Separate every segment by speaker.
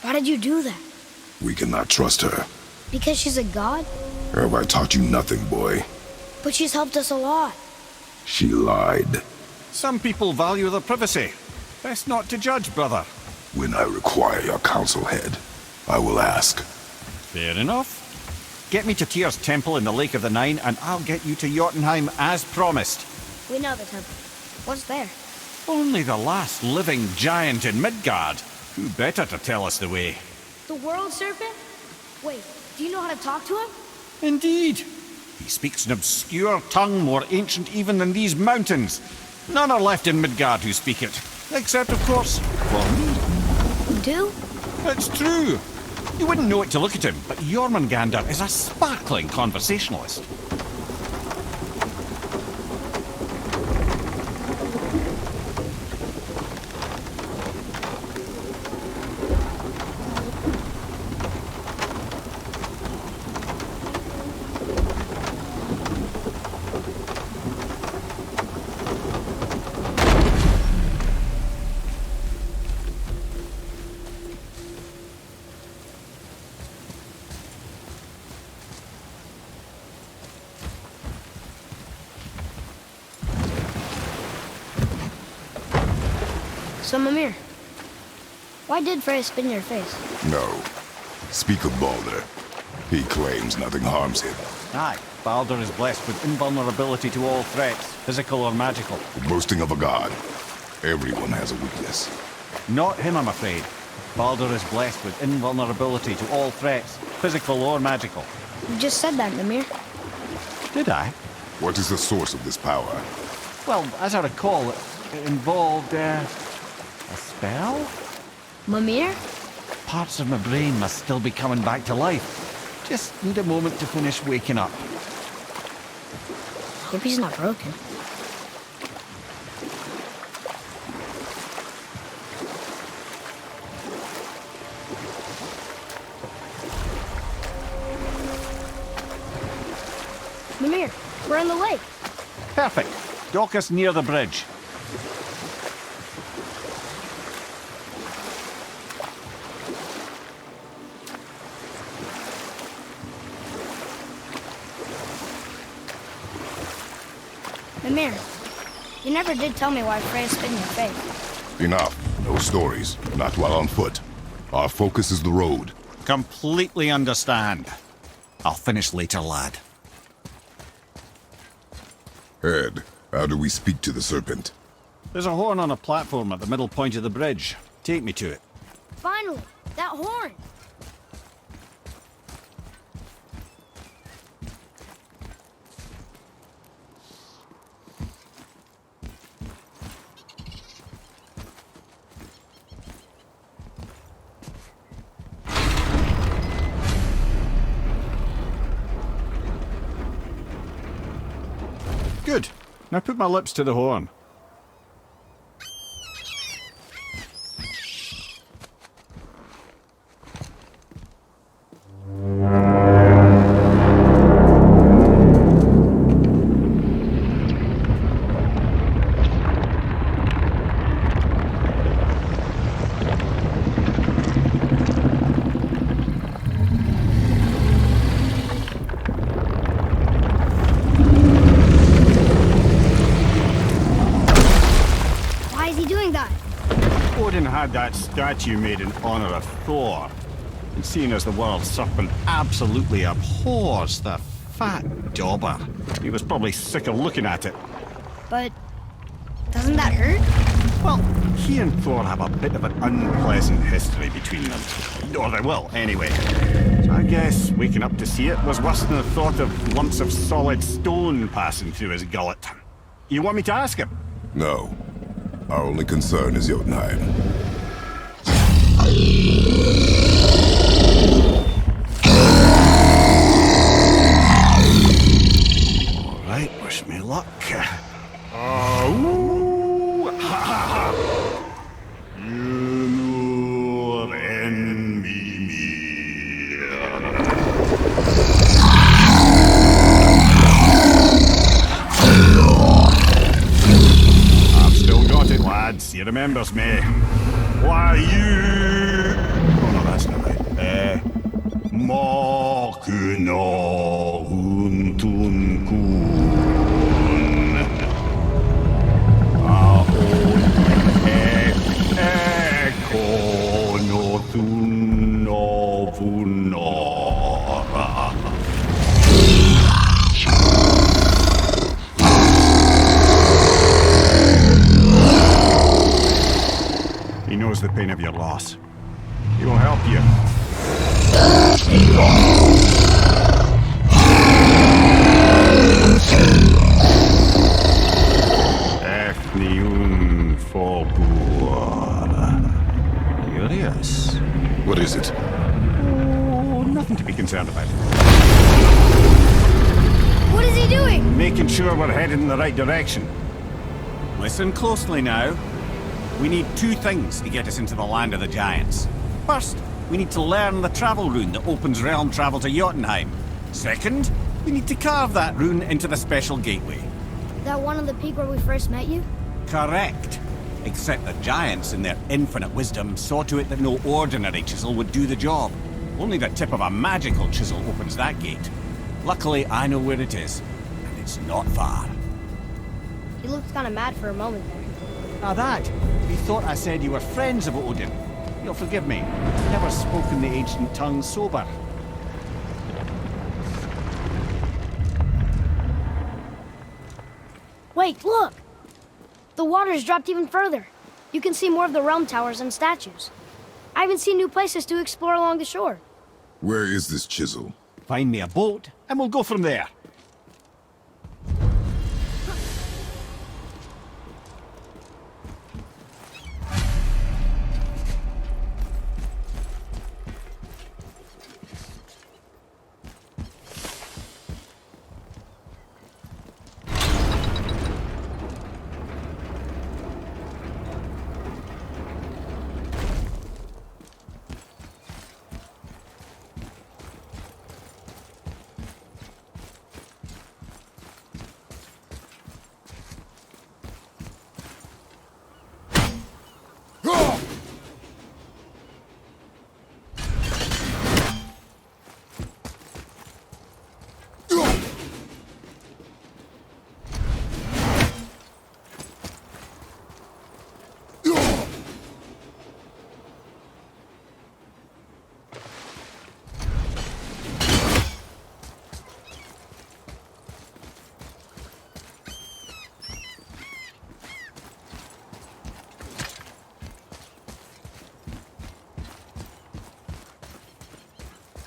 Speaker 1: Why did you do that?
Speaker 2: We cannot trust her.
Speaker 1: Because she's a god?
Speaker 2: Have I taught you nothing, boy?
Speaker 1: But she's helped us a lot.
Speaker 2: She lied.
Speaker 3: Some people value their privacy. Best not to judge, brother.
Speaker 2: When I require your counsel, head, I will ask.
Speaker 3: Fair enough. Get me to Tyr's temple in the Lake of the Nine, and I'll get you to Jotunheim as promised.
Speaker 1: We know the temple. What's there?
Speaker 3: Only the last living giant in Midgard. Who better to tell us the way?
Speaker 1: The world serpent? Wait, do you know how to talk to him?
Speaker 3: Indeed. He speaks an obscure tongue more ancient even than these mountains. None are left in Midgard who speak it. Except, of course, for me.
Speaker 1: You do?
Speaker 3: It's true. You wouldn't know it to look at him, but Jormungandr is a sparkling conversationalist.
Speaker 1: So, Mimir, why did Freya spit in your face?
Speaker 2: No. Speak of Baldur. He claims nothing harms him.
Speaker 3: Aye, Baldur is blessed with invulnerability to all threats, physical or magical.
Speaker 2: The boasting of a god. Everyone has a weakness.
Speaker 3: Not him, I'm afraid. Baldur is blessed with invulnerability to all threats, physical or magical.
Speaker 1: You just said that, Mimir.
Speaker 3: Did I?
Speaker 2: What is the source of this power?
Speaker 3: Well, as I recall, it involved, a spell?
Speaker 1: Mimir?
Speaker 3: Parts of my brain must still be coming back to life. Just need a moment to finish waking up.
Speaker 1: Hope he's not broken. Mimir, we're on the lake.
Speaker 3: Perfect. Dock us near the bridge.
Speaker 1: Mimir, you never did tell me why Freya spit in your face.
Speaker 2: Enough. No stories. Not while on foot. Our focus is the road.
Speaker 3: Completely understand. I'll finish later, lad.
Speaker 2: Head, how do we speak to the serpent?
Speaker 3: There's a horn on a platform at the middle point of the bridge. Take me to it.
Speaker 1: Finally, that horn!
Speaker 3: Good. Now put my lips to the horn. Odin had that statue made in honor of Thor. And seeing as the world serpent absolutely abhors the fat dauber, he was probably sick of looking at it.
Speaker 1: But doesn't that hurt?
Speaker 3: Well, he and Thor have a bit of an unpleasant history between them. Or they will, anyway. So I guess waking up to see it was worse than the thought of lumps of solid stone passing through his gullet. You want me to ask him?
Speaker 2: No. Our only concern is Jotunheim.
Speaker 3: All right, wish me luck. Ooh, ha, ha, ha. You and me. I've still got it, lads. He remembers me. Why, you... Oh, no, pain of your loss. He will help you. Efniun Forbur. Curious.
Speaker 2: What is it?
Speaker 3: Oh, nothing to be concerned about.
Speaker 1: What is he doing?
Speaker 3: Making sure we're headed in the right direction. Listen closely now. We need two things to get us into the land of the giants. First, we need to learn the travel rune that opens realm travel to Jotunheim. Second, we need to carve that rune into the special gateway.
Speaker 1: That one on the peak where we first met you?
Speaker 3: Correct. Except the giants, in their infinite wisdom, saw to it that no ordinary chisel would do the job. Only the tip of a magical chisel opens that gate. Luckily, I know where it is, and it's not far.
Speaker 1: He looked kind of mad for a moment there.
Speaker 3: Now that, he thought I said you were friends of Odin. You'll forgive me. I've never spoken the ancient tongue sober.
Speaker 1: Wait, look! The water's dropped even further. You can see more of the realm towers and statues. I even see new places to explore along the shore.
Speaker 2: Where is this chisel?
Speaker 3: Find me a boat, and we'll go from there.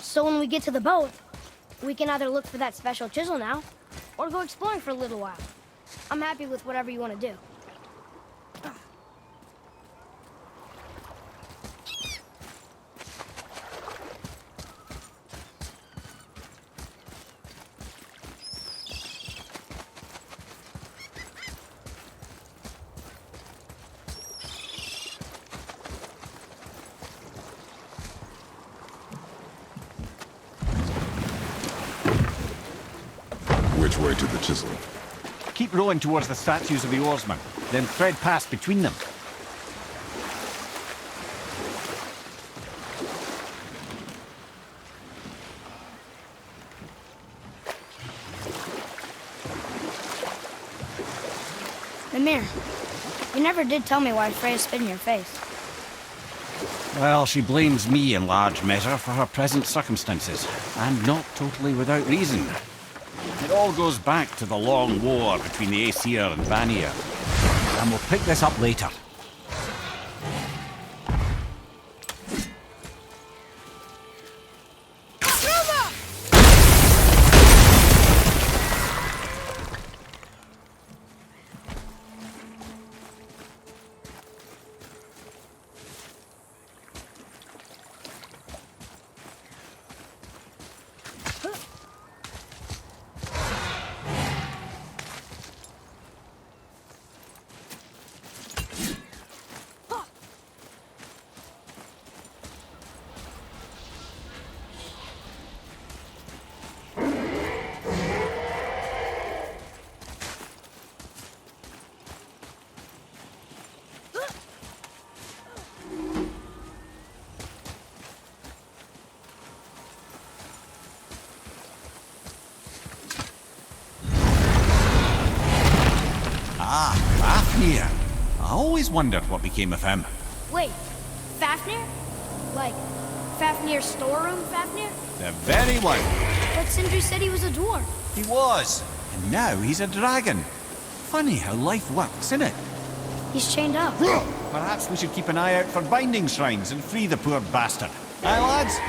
Speaker 1: So when we get to the boat, we can either look for that special chisel now, or go exploring for a little while. I'm happy with whatever you want to do.
Speaker 2: Which way to the chisel?
Speaker 3: Keep rowing towards the statues of the oarsmen, then thread past between them.
Speaker 1: Mimir, you never did tell me why Freya spit in your face.
Speaker 3: Well, she blames me in large measure for her present circumstances, and not totally without reason. It all goes back to the long war between the Aesir and Vanir, and we'll pick this up later. Ah, Fafnir. I always wondered what became of him.
Speaker 1: Wait, Fafnir? Like, Fafnir's storeroom Fafnir?
Speaker 3: The very one.
Speaker 1: But Sindri said he was a dwarf.
Speaker 3: He was. And now he's a dragon. Funny how life works, isn't it?
Speaker 1: He's chained up.
Speaker 3: Perhaps we should keep an eye out for binding shrines and free the poor bastard. Aye, lads?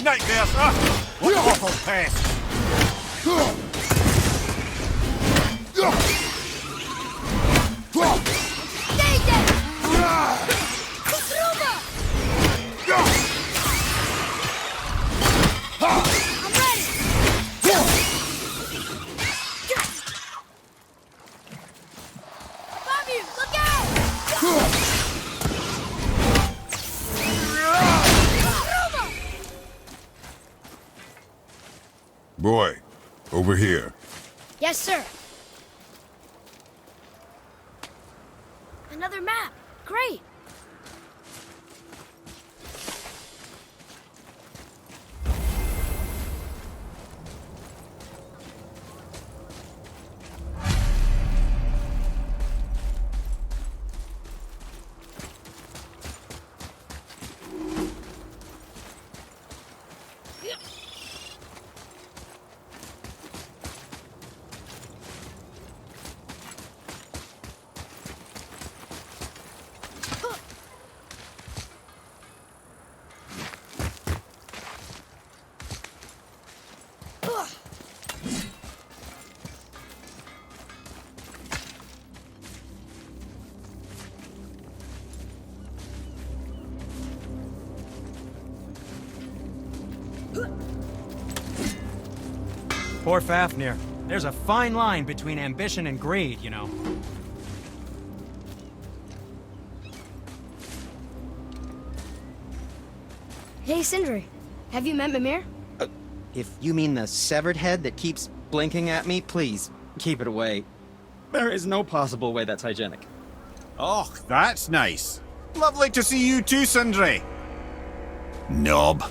Speaker 3: Nightmares! What an awful pest!
Speaker 1: Stay dead! Kuzruma! I'm ready! Bobby, look out!
Speaker 2: Boy, over here.
Speaker 1: Yes, sir. Another map. Great.
Speaker 4: Poor Fafnir. There's a fine line between ambition and greed, you know.
Speaker 1: Hey, Sindri. Have you met Mimir?
Speaker 5: If you mean the severed head that keeps blinking at me, please, keep it away. There is no possible way that's hygienic.
Speaker 3: Oh, that's nice. Lovely to see you too, Sindri. Knob.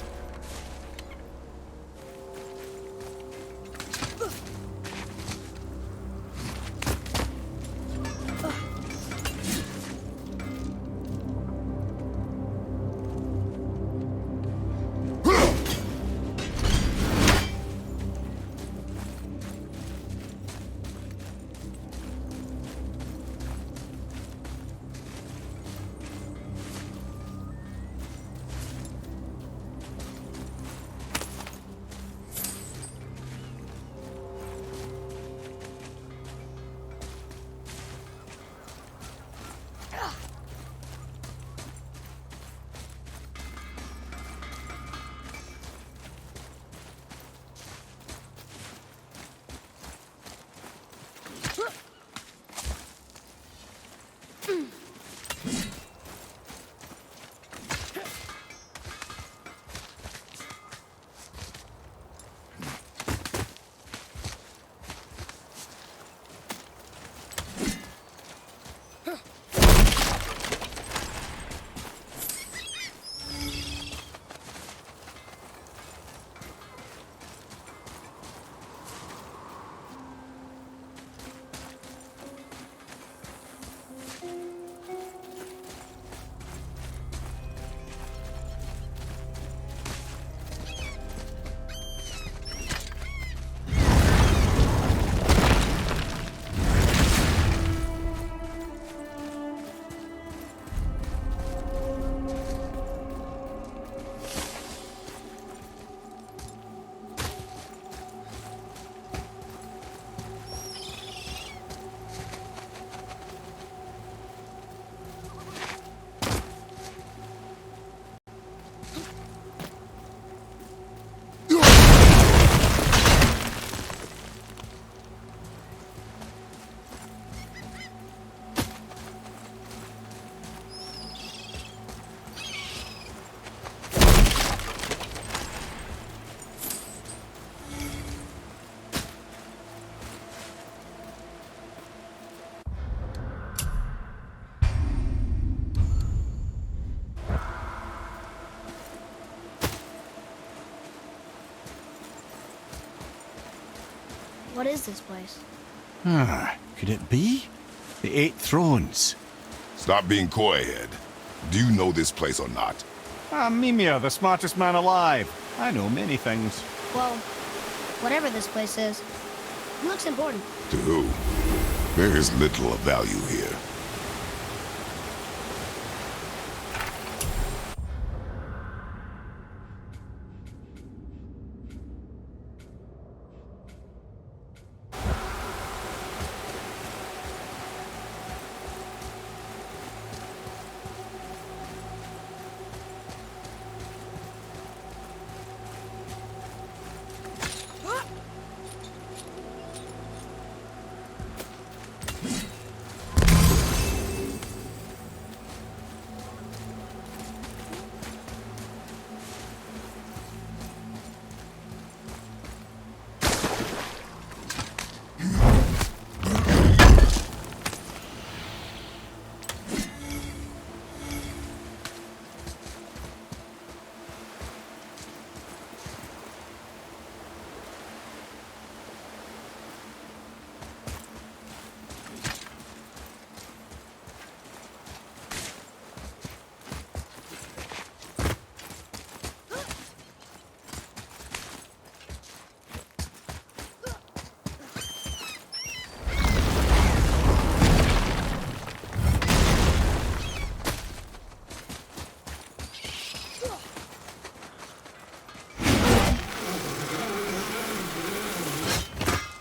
Speaker 1: What is this place?
Speaker 3: Could it be? The Eight Thrones.
Speaker 2: Stop being coy, Head. Do you know this place or not?
Speaker 3: Mimir, the smartest man alive. I know many things.
Speaker 1: Well, whatever this place is, it looks important.
Speaker 2: To who? There is little of value here.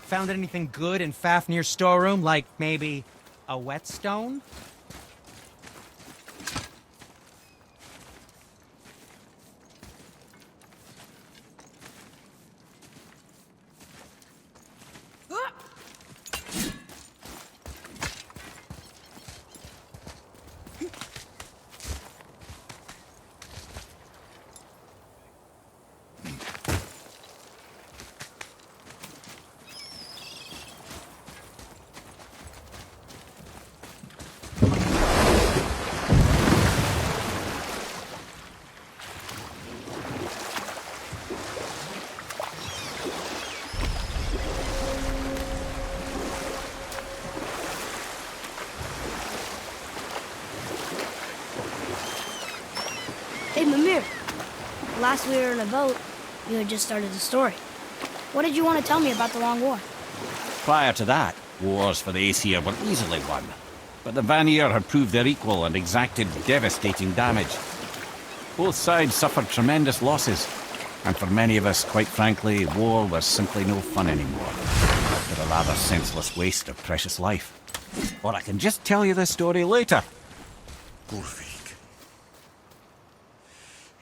Speaker 4: Found anything good in Fafnir's storeroom? Like, maybe a whetstone?
Speaker 1: Hey, Mimir. Last we were in a boat, you had just started the story. What did you want to tell me about the Long War?
Speaker 6: Prior to that, wars for the Aesir were easily won. But the Vanir had proved their equal and exacted devastating damage. Both sides suffered tremendous losses. And for many of us, quite frankly, war was simply no fun anymore. But a rather senseless waste of precious life. Or I can just tell you this story later.
Speaker 7: Gulvik.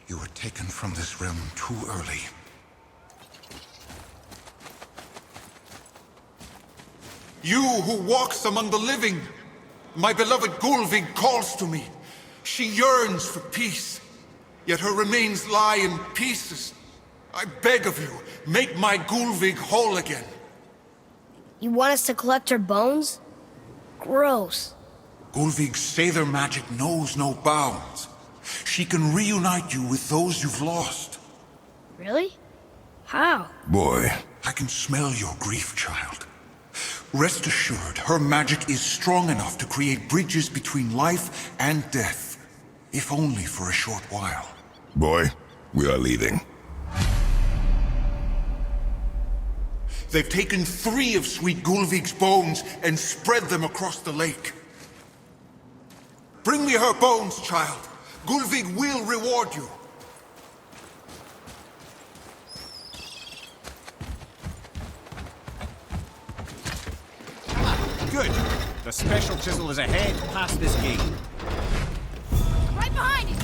Speaker 7: You were taken from this realm too early. You who walks among the living! My beloved Gulvig calls to me. She yearns for peace, yet her remains lie in pieces. I beg of you, make my Gulvig whole again.
Speaker 1: You want us to collect her bones? Gross.
Speaker 7: Gulvig's Seidr magic knows no bounds. She can reunite you with those you've lost.
Speaker 1: Really? How?
Speaker 2: Boy.
Speaker 7: I can smell your grief, child. Rest assured, her magic is strong enough to create bridges between life and death. If only for a short while.
Speaker 2: Boy, we are leaving.
Speaker 7: They've taken 3 of Sweet Gulvig's bones and spread them across the lake. Bring me her bones, child. Gulvig will reward you.
Speaker 3: Good. The special chisel is ahead past this gate.
Speaker 8: Right behind you!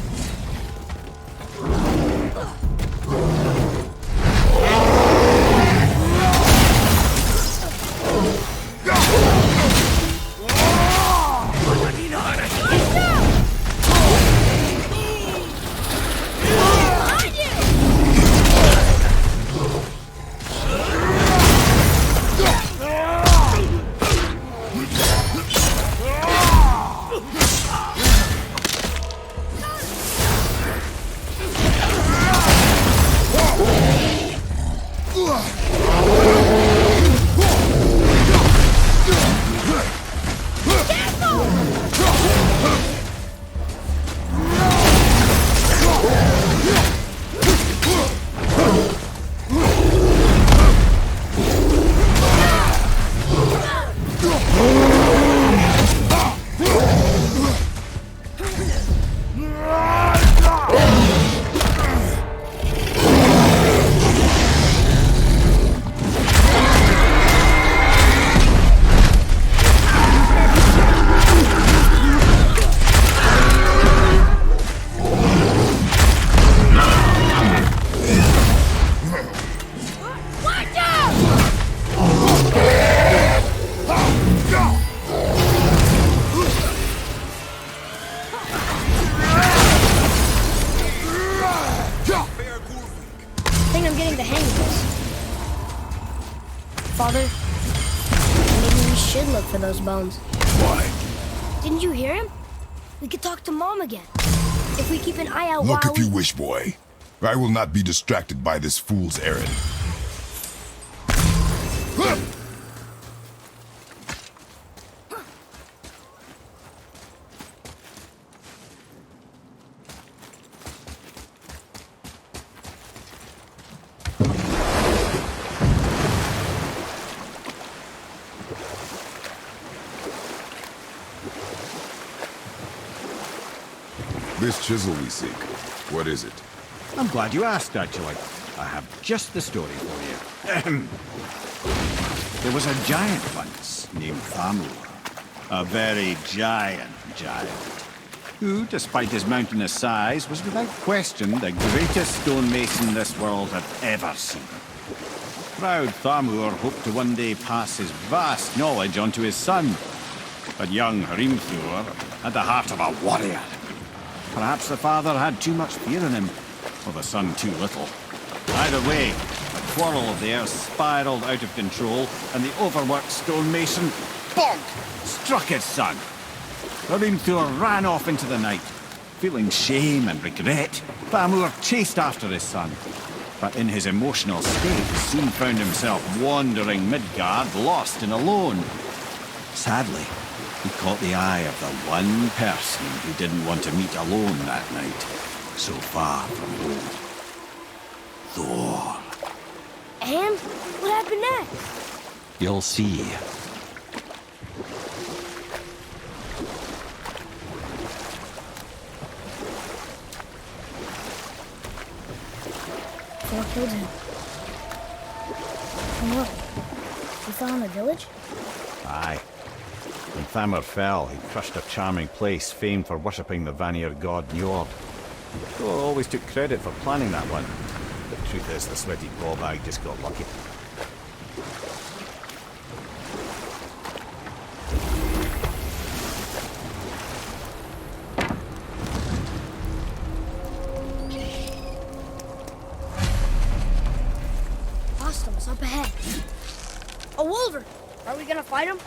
Speaker 1: Maybe we should look for those bones.
Speaker 2: Why?
Speaker 1: Didn't you hear him? We could talk to Mom again. If we keep an eye out
Speaker 2: Look
Speaker 1: while
Speaker 2: if you wish, boy. I will not be distracted by this fool's errand. This chisel we seek, what is it?
Speaker 3: I'm glad you asked, actually. I have just the story for you. Ahem. There was a giant once named Thamur. A very giant, who, despite his mountainous size, was without question the greatest stonemason this world had ever seen. Proud Thamur hoped to one day pass his vast knowledge on to his son. But young Hrimthur had the heart of a warrior. Perhaps the father had too much fear in him, or the son too little. Either way, a quarrel of theirs spiraled out of control, and the overworked stonemason, bonk, struck his son. Hrimthur ran off into the night. Feeling shame and regret, Thamur chased after his son. But in his emotional state, soon found himself wandering Midgard, lost and alone. Sadly, he caught the eye of the one person who didn't want to meet alone that night, so far from home. Thor.
Speaker 1: And what happened next?
Speaker 6: You'll see.
Speaker 1: Thor killed him. And what? We fell in the village?
Speaker 9: Aye. When Thamur fell, he crushed a charming place famed for worshipping the Vanir god Njord. Thor always took credit for planning that one. The truth is, the sweaty ballbag just got lucky.
Speaker 1: Hostiles up ahead. A wolver! Are we gonna fight him?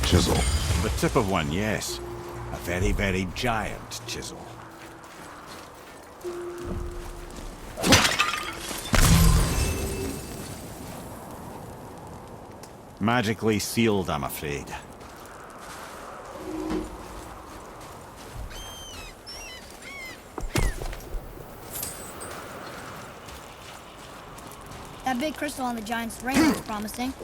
Speaker 2: Chisel.
Speaker 9: The tip of one, yes. A very, very giant chisel. Magically sealed, I'm afraid.
Speaker 8: That big crystal on the giant's ring looks promising.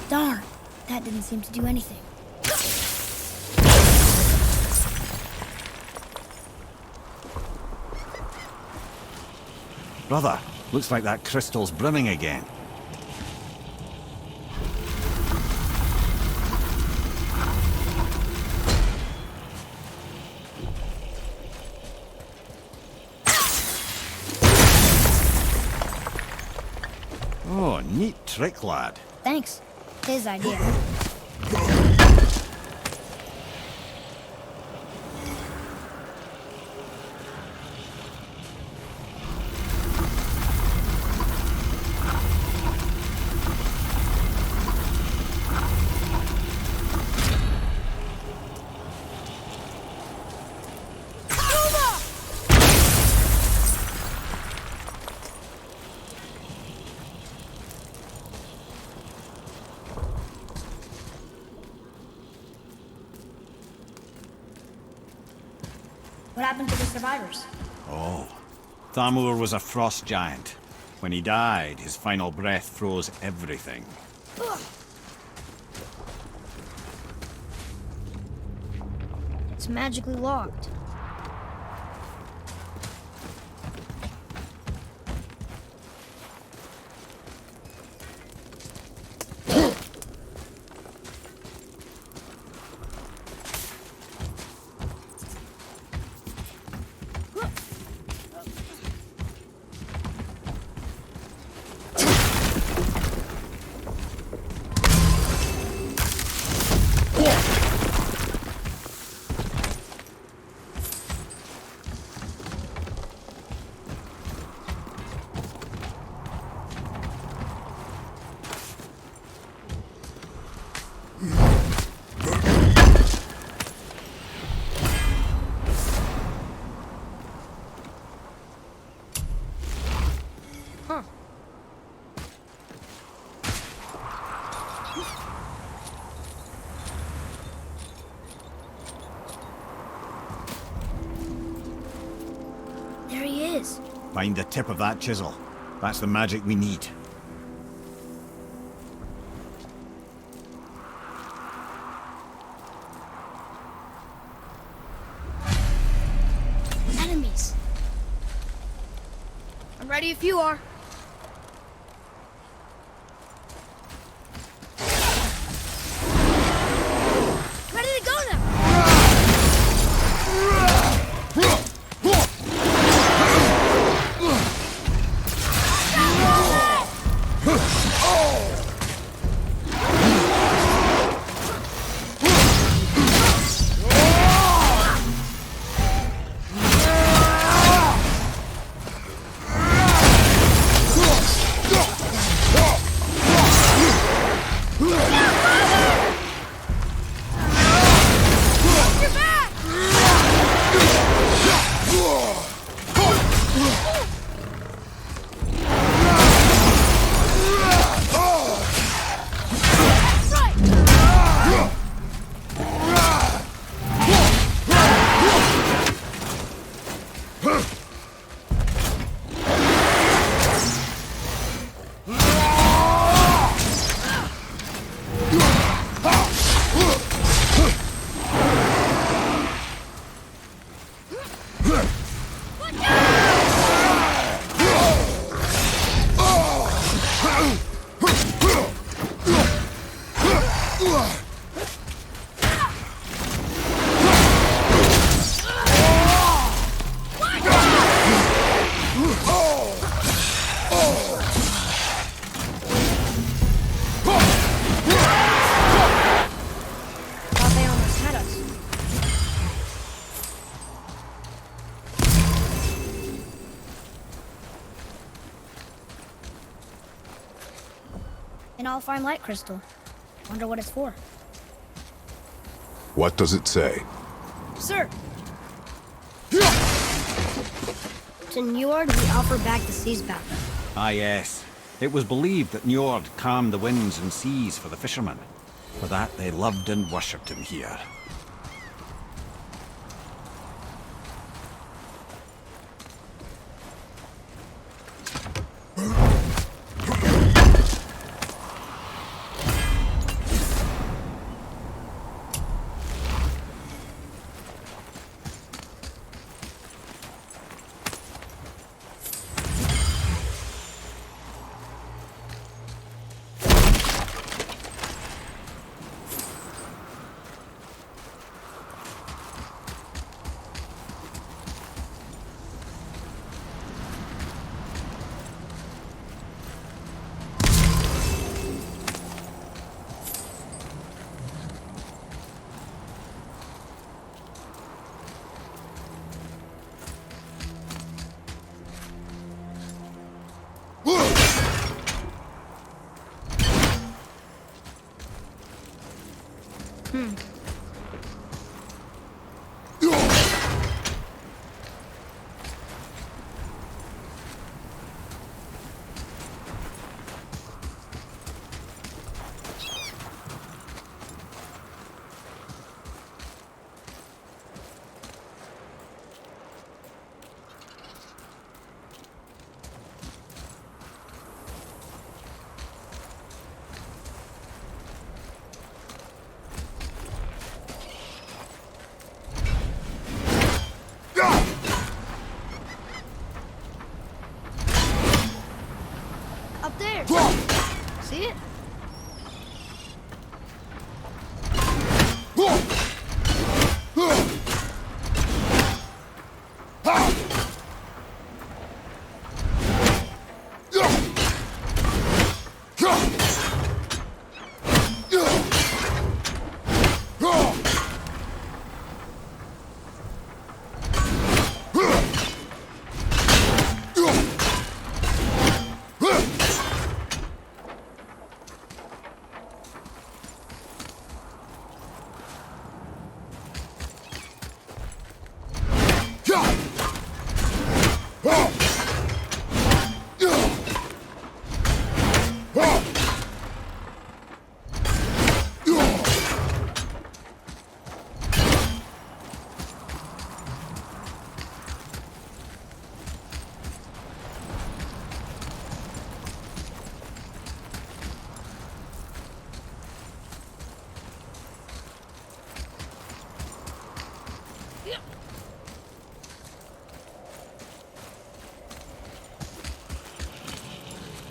Speaker 8: Darn, that didn't seem to do anything.
Speaker 9: Brother, looks like that crystal's brimming again. Oh, neat trick, lad.
Speaker 8: Thanks. His idea. What happened to the survivors?
Speaker 9: Oh. Thamur was a frost giant. When he died, his final breath froze everything.
Speaker 1: It's magically locked. Huh. There he is.
Speaker 9: Find the tip of that chisel. That's the magic we need.
Speaker 1: Enemies. I'm ready if you are. Ready to go now. Thought they almost had us.
Speaker 8: An all-fine light crystal. Wonder what it's for.
Speaker 2: What does it say?
Speaker 1: Sir. To Njord, we offer back the sea's bound.
Speaker 9: Ah, yes. It was believed that Njord calmed the winds and seas for the fishermen. For that, they loved and worshipped him here.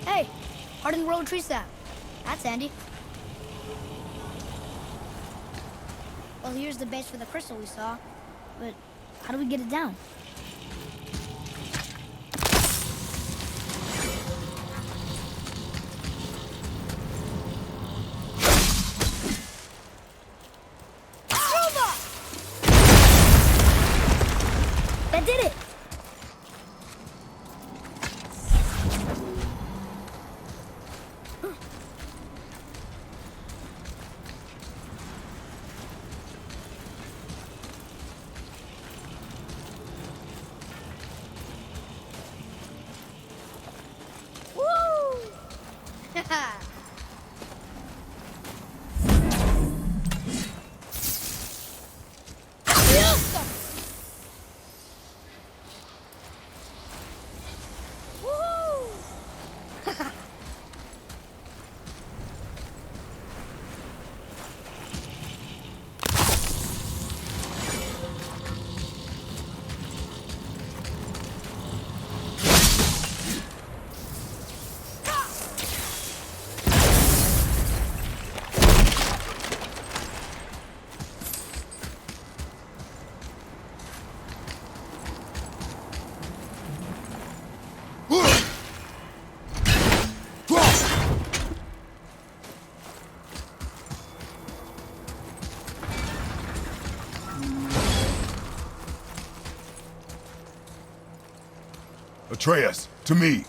Speaker 8: Hey, hardened road tree sap. That's handy. Well, here's the base for the crystal we saw. But how do we get it down? That did it!
Speaker 2: Atreus, to me.